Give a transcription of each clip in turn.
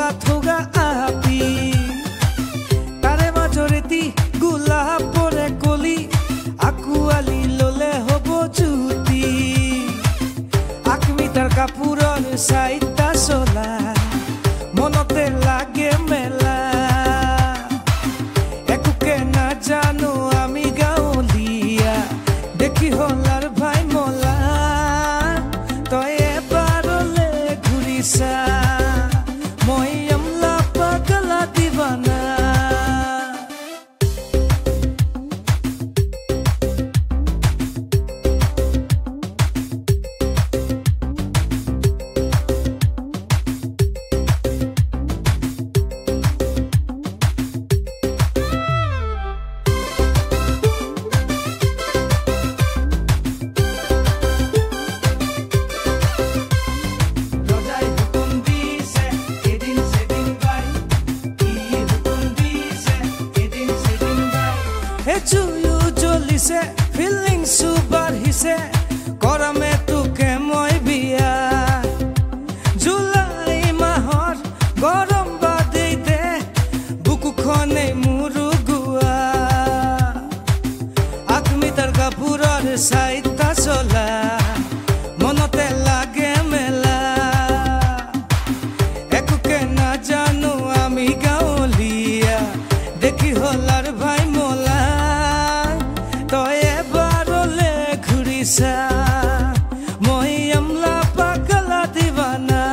থোগা থোগা আপি তাৰে মাজৰেতি গোলাপ পৰে কলি আকুয়ালি ললে হব জুতি 8 মিটাৰ কাপোৰৰ চাইটা চলা মনতে লাগে মেলা একোকে নাজানো আমি গাঁৱলীয়া দেখি হলাৰ ভাই মলা তই এবাৰলে ঘূৰিছা মই আমলা পাগলা দিবানা চুয়ু জ্বলিছে ফিলিংছু বাঢ়িছে কৰামে তোকে মই বিয়া জুলাই মাহৰ গৰম বাদেই দে বুকুখনে মোৰ গুৱা 8 মিটাৰ কাপোৰৰ চাইটা চলা মনতে লাগে মেলা একোকে নাজানো আমি গাঁৱলীয়া দেখি হলাৰ ভাই মলা তই এবাৰলে ঘূৰিছা মই আমলা পাগলা দিবানা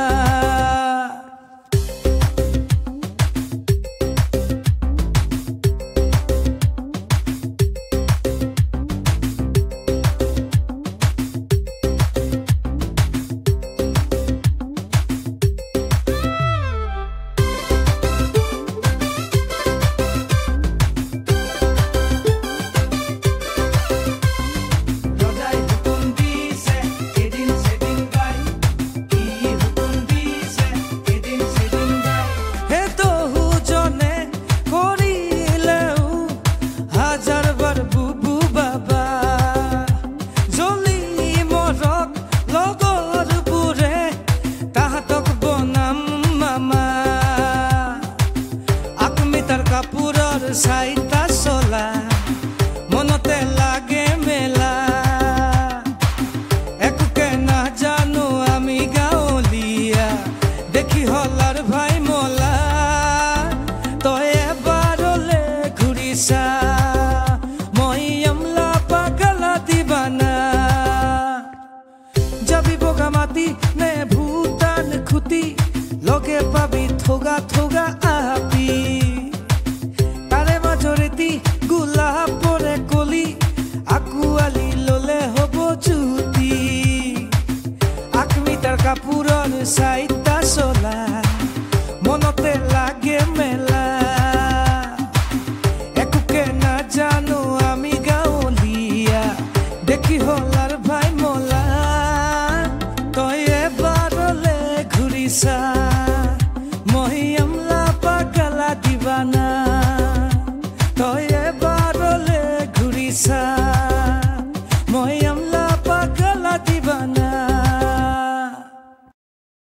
কাপোৰৰ চাইটা চলা মনতে লাগে মেলা একোকে নাজানো আমি গাঁৱলীয়া দেখি হলাৰ ভাই মলা তই এবাৰলে ঘূৰিছা মই আমলা পাগলা দিবানা যাবি বগা মাটি নে ভূটান খুটি লগে পাবি থোগা থোগা আপি মাজরেতি গোলাপ পরে কলি আকুয়ালি ললে হব জুতি 8 মিটার কাপোৰৰ চাইটা চলা মনতে লাগে মেলা একোকে নাজানো আমি গাঁৱলীয়া দেখি হলাৰ ভাই মলা তই এবাৰলে ঘূৰিছা মই আমলা পাগলা দিবানা তই এবাৰলে ঘূৰিছা